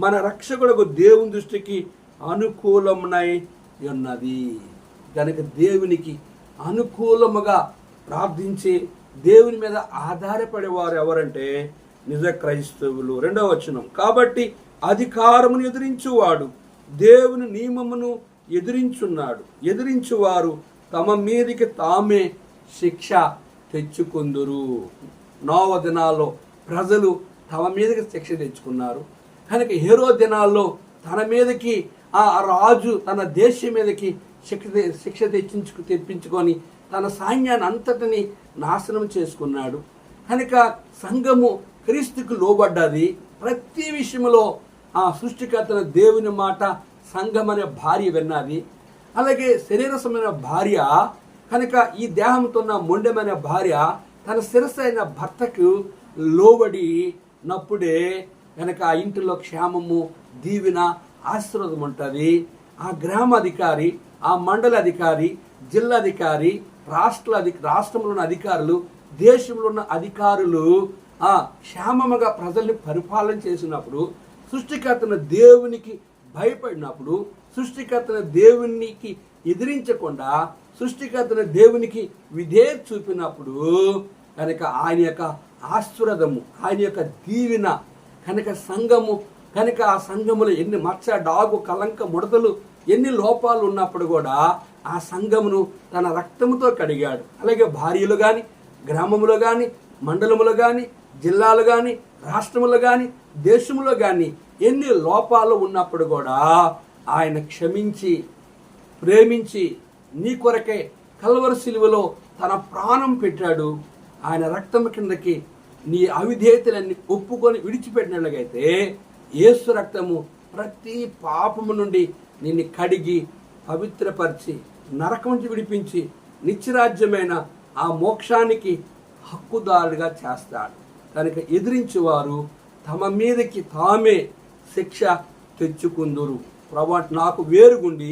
మన రక్షకులకు దేవుని దృష్టికి అనుకూలమునై ఉన్నది. కనుక దేవునికి అనుకూలముగా ప్రార్థించి దేవుని మీద ఆధారపడేవారు ఎవరంటే నిజ క్రైస్తవులు. 2వ వచనం, కాబట్టి అధికారమును ఎదిరించువాడు దేవుని నియమమును ఎదిరించువారు తమ మీదికి తామే శిక్ష తెచ్చుకుందురు. నోవ దినాల్లో ప్రజలు తమ మీదకి శిక్ష తెచ్చుకున్నారు. కనుక హేరో దినాల్లో తన మీదకి ఆ రాజు తన దేశం మీదకి శిక్ష తెప్పించుకొని తన సైన్యాన్ని అంతటిని నాశనం చేసుకున్నాడు. కనుక సంఘము క్రీస్తుకు లోబడ్డది. ప్రతి విషయంలో ఆ సృష్టికర్తన దేవుని మాట సంఘం అనే భార్య విన్నది. అలాగే శరీరసమైన భార్య కనుక ఈ దేహంతో ఉన్న మొండెమైన భార్య తన శిరస్సు అయిన భర్తకు లోబడినప్పుడే కనుక ఆ ఇంటిలో క్షేమము, దీవెన, ఆశీర్వాదం ఉంటుంది. ఆ గ్రామ అధికారి, ఆ మండల అధికారి, జిల్లా అధికారి, రాష్ట్రంలో ఉన్న అధికారులు, దేశంలో ఉన్న అధికారులు క్షేమముగా ప్రజల్ని పరిపాలన చేసినప్పుడు, సృష్టికర్తన దేవునికి భయపడినప్పుడు, సృష్టికర్తన దేవునికి ఎదిరించకుండా సృష్టికర్తన దేవునికి విధేయత చూపినప్పుడు కనుక ఆయన యొక్క ఆశీర్వాదము, ఆయన యొక్క దీవెన కనుక సంఘము కనుక ఆ సంఘములో ఎన్ని మచ్చ, డాగు, కలంక, ముడతలు, ఎన్ని లోపాలు ఉన్నప్పుడు కూడా ఆ సంఘమును తన రక్తముతో కడిగాడు. అలాగే భార్యలు కానీ, గ్రామములో కానీ, మండలములో కానీ, జిల్లాలు కానీ, రాష్ట్రములో కానీ, దేశంలో కానీ ఎన్ని లోపాలు ఉన్నప్పుడు కూడా ఆయన క్షమించి ప్రేమించి నీ కొరకే కల్వరి శిలువలో తన ప్రాణం పెట్టాడు. ఆయన రక్తం కిందకి నీ అవిధేయతలన్నీ ఒప్పుకొని విడిచిపెట్టినట్లయితే యేసు రక్తము ప్రతి పాపము నుండి నిన్ను కడిగి పవిత్రపరిచి నరకం నుంచి విడిపించి నిత్యరాజ్యమైన ఆ మోక్షానికి హక్కుదారుగా చేస్తాడు. కనుక ఎదిరించేవారు తమ మీదకి తామే శిక్ష తెచ్చుకుందురు. ప్రభువా నాకు వేరుగుండి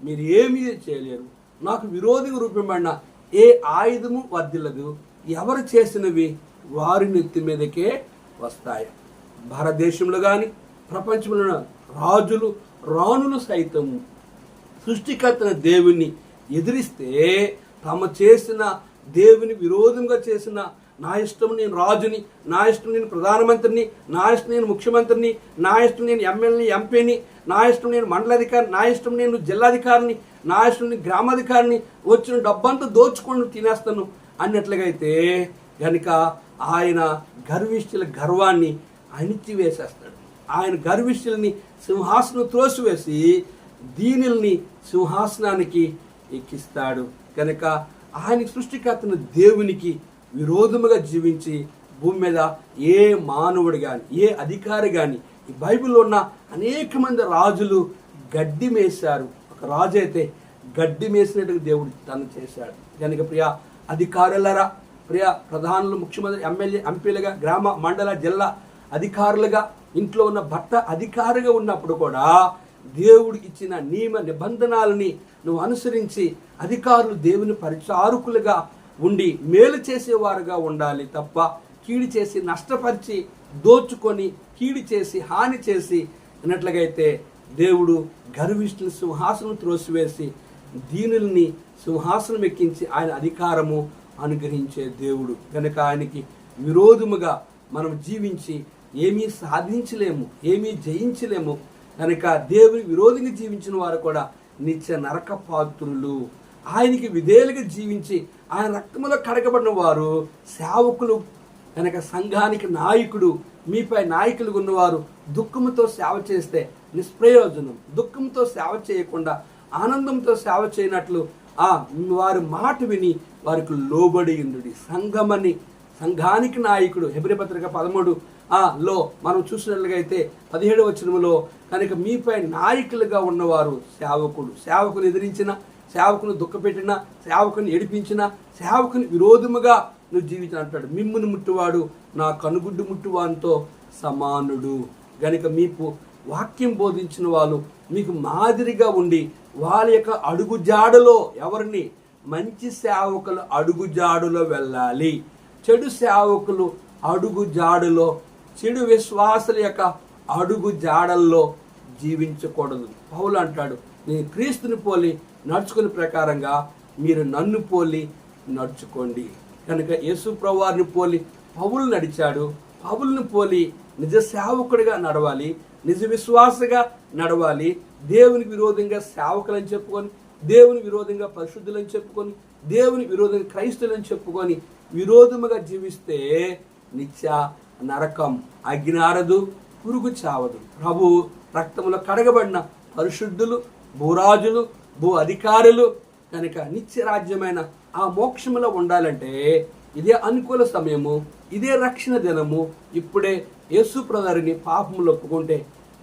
మీరు ఏమీ చేయలేరు. నాకు విరోధిగా రూపబడిన ఏ ఆయుధము వర్ధిల్లదు. ఎవరు చేసినవి వారి నెత్తి మీదకే వస్తాయి. భారతదేశంలో కానీ ప్రపంచంలో రాజులు రాణులు సైతము సృష్టికర్తన దేవుని ఎదిరిస్తే తాము చేసిన దేవుని విరోధంగా చేసిన నా ఇష్టం నేను రాజుని, నా ఇష్టం నేను ప్రధానమంత్రిని, నా ఇష్టం నేను ముఖ్యమంత్రిని, నా ఇష్టం నేను ఎమ్మెల్యేని ఎంపీని, నా ఇష్టం నేను మండలాధికారిని, నా ఇష్టం నేను జిల్లాధికారిని, నా ఇష్టం నేను గ్రామాధికారిని, వచ్చిన డబ్బంతా దోచుకొని తినేస్తాను అన్నట్లుగా అయితే కనుక ఆయన గర్విష్ఠుల గర్వాన్ని అణిచివేసేస్తాడు. ఆయన గర్విష్ఠుల్ని సింహాసనం త్రోసివేసి దీనుల్ని సింహాసనానికి ఎక్కిస్తాడు. కనుక ఆయన సృష్టికర్తన దేవునికి విరోధముగా జీవించి భూమి మీద ఏ మానవుడు కానీ ఏ అధికారి కానీ ఈ బైబిల్లో ఉన్న అనేక మంది రాజులు గడ్డి మేశారు. ఒక రాజు అయితే గడ్డి మేసినట్టుగా దేవుడు తను చేశాడు. కనుక ప్రియ అధికారులరా, ప్రియ ప్రధానులు, ముఖ్యమంత్రి, ఎమ్మెల్యే, ఎంపీలుగా, గ్రామ మండల జిల్లా అధికారులుగా, ఇంట్లో ఉన్న భర్త అధికారిగా ఉన్నప్పుడు కూడా దేవుడు ఇచ్చిన నియమ నిబంధనలని నువ్వు అనుసరించి అధికారులు దేవుని పరిచారకులుగా ఉండి మేలు చేసేవారుగా ఉండాలి తప్ప కీడు చేసి నష్టపరిచి దోచుకొని కీడు చేసి హాని చేసి అన్నట్లుగైతే దేవుడు గర్విష్ఠుల సింహాసనం త్రోసివేసి దీనుల్ని సింహాసనం ఎక్కించి ఆయన అధికారము అనుగ్రహించే దేవుడు. కనుక ఆయనకి విరోధముగా మనం జీవించి ఏమీ సాధించలేము, ఏమీ జయించలేము. కనుక దేవుని విరోధంగా జీవించిన వారు కూడా నిత్య నరక పాత్రులు. ఆయనకి విధేయులుగా జీవించి ఆయన రక్తములో కడగబడిన వారు సేవకులు. కనుక సంఘానికి నాయకుడు, మీపై నాయకులు ఉన్నవారు దుఃఖంతో సేవ చేస్తే నిష్ప్రయోజనం. దుఃఖంతో సేవ చేయకుండా ఆనందంతో సేవ చేయనట్లు వారి మాట విని వారికి లోబడి ఉండు. సంఘానికి నాయకుడు హెబ్రీ పత్రిక 13 మనం చూసినట్లుగా అయితే 17వ వచనములో కనుక మీపై నాయకులుగా ఉన్నవారు సేవకుని ఎదిరించిన, సేవకుని దుఃఖపెట్టిన, సేవకుని ఏడిపించిన, సేవకుని విరోధముగా నువ్వు జీవించిన అంటాడు. మిమ్మును ముట్టువాడు నా కనుగుడ్డు ముట్టువానితో సమానుడు. గనుక మీకు వాక్యం బోధించిన వాళ్ళు మీకు మాదిరిగా ఉండి వాళ్ళ యొక్క అడుగుజాడలో ఎవరిని మంచి సేవకులు అడుగుజాడులో వెళ్ళాలి. చెడు సేవకులు అడుగుజాడులో, చెడు విశ్వాసుల యొక్క అడుగు జాడల్లో జీవించకూడదు. పౌలు అంటాడు, నేను క్రీస్తుని పోలి నడుచుకునే ప్రకారంగా మీరు నన్ను పోలి నడుచుకోండి. కనుక యేసు ప్రభువారిని పోలి పౌలు నడిచాడు. పౌలుని పోలి నిజ సేవకుడిగా నడవాలి, నిజ విశ్వాసగా నడవాలి. దేవునికి విరోధంగా సేవకులని చెప్పుకొని, దేవుని విరోధంగా పరిశుద్ధులని చెప్పుకొని, దేవుని విరోధంగా క్రైస్తులని చెప్పుకొని విరోధముగా జీవిస్తే నిత్య నరకం, అగ్నారదు, పురుగు చావదు. ప్రభు రక్తములో కడగబడిన పరిశుద్ధులు, భూరాజులు, భూ అధికారులు కనుక నిత్య రాజ్యమైన ఆ మోక్షములో ఉండాలంటే ఇదే అనుకూల సమయము, ఇదే రక్షణ దినము. ఇప్పుడే యేసు ప్రభువారిని పాపములు ఒప్పుకుంటే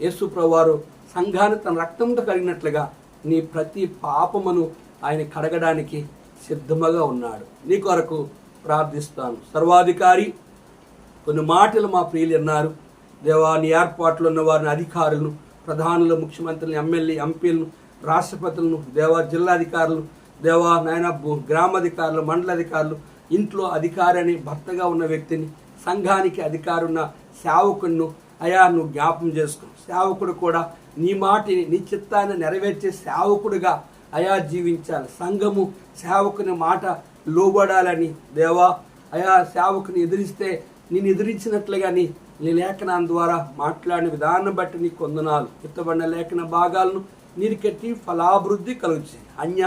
యేసు ప్రభువారు సంఘాన్ని తన రక్తంతో కడిగినట్లుగా నీ ప్రతి పాపమును ఆయన కడగడానికి సిద్ధముగా ఉన్నాడు. నీ కొరకు ప్రార్థిస్తాను. సర్వాధికారి కొన్ని మాటలు మా ప్రియులు అన్నారు. దేవా, నీ ఏర్పాట్లు ఉన్న వారిని, అధికారులను, ప్రధానులు, ముఖ్యమంత్రులను, ఎమ్మెల్యే, ఎంపీలను, రాష్ట్రపతులను, దేవా జిల్లాధికారులు, దేవా నాయన గ్రామాధికారులు, మండలాధికారులు, ఇంట్లో అధికారి అని భర్తగా ఉన్న వ్యక్తిని, సంఘానికి అధికారి ఉన్న సేవకుడిను అయా నువ్వు జ్ఞాపం చేసుకో. సేవకుడు కూడా నీ మాటిని, నీ చిత్తాన్ని నెరవేర్చే సేవకుడిగా అయా జీవించాలి. సంఘము సేవకుని మాట లోబడాలని దేవా అయా సేవకుని ఎదిరిస్తే నేను ఎదిరించినట్లుగా నీ లేఖనం ద్వారా మాట్లాడిన విధానం బట్టి నీ కొందనాలు. ఎత్తబడిన లేఖన భాగాలను నీరుకెట్టి ఫలాభివృద్ధి కలుగుచి అన్య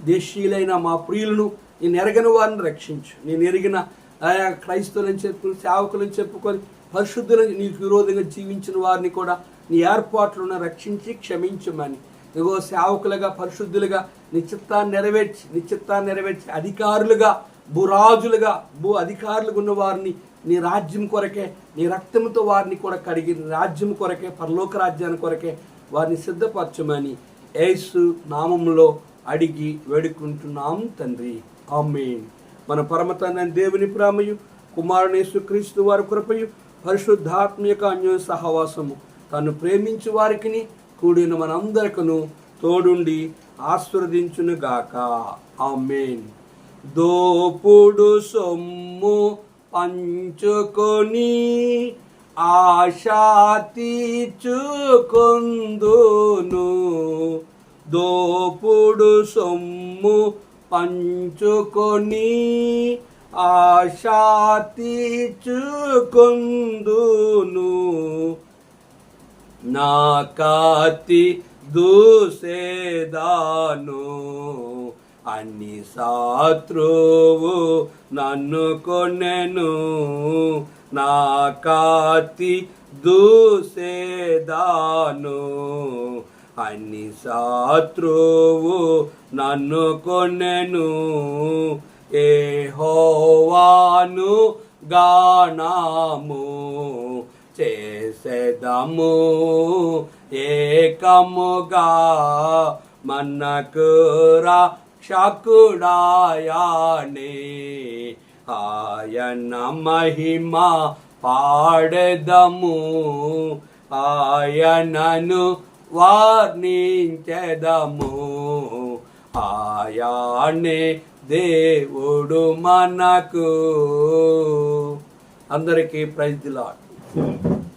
దేశీయులైన మా ప్రియులను నేను ఎరగని వారిని రక్షించు. నేను ఎరిగిన ఆయా క్రైస్తవులని చెప్పుకొని, సేవకులని చెప్పుకొని, పరిశుద్ధులను నీకు విరోధంగా జీవించిన వారిని కూడా నీ ఏర్పాట్లను రక్షించి క్షమించమని, ఇగో సేవకులుగా, పరిశుద్ధులుగా నీ చిత్తాన్ని నెరవేర్చి అధికారులుగా, భూరాజులుగా, భూ అధికారులుగా ఉన్న వారిని నీ రాజ్యం కొరకే, నీ రక్తంతో వారిని కూడా కడిగి రాజ్యం కొరకే, పరలోక రాజ్యాన్ని కొరకే వారిని సిద్ధపరచమని యేసు నామములో అడిగి వేడుకుంటున్నాం తండ్రి, ఆమేన్. మన పరమ తండ్రి దేవుని ప్రేమయు, కుమారుని యేసుక్రీస్తు వారి కృపయు, పరిశుద్ధాత్మ యొక్క అన్యోన్య సహవాసము తను ప్రేమించు వారికి కూడిన మనందరికను తోడుండి ఆశీర్వదించునుగాక. ఆమేన్. దోపుడు సొమ్ము పంచుకొని ఆశ తీర్చుకొందును. దోపుడు సొమ్ము పంచుకొని ఆశ తీర్చుకొందును. నా కత్తి దూసేదాను అన్ని శత్రువు నన్ను కొనెను. నా కత్తి దూసేదాను అన్ని శత్రువు నన్ను కొనెను. యెహోవాను గానము చేసెదము ఏకముగా, మనకు రక్షకుడాయనే. ఆయన మహిమ పాడెదము, ఆయనను వర్ణించెదము. ఆయనే దేవుడు మనకు. అందరికీ ప్రైజ్ ది లార్డ్.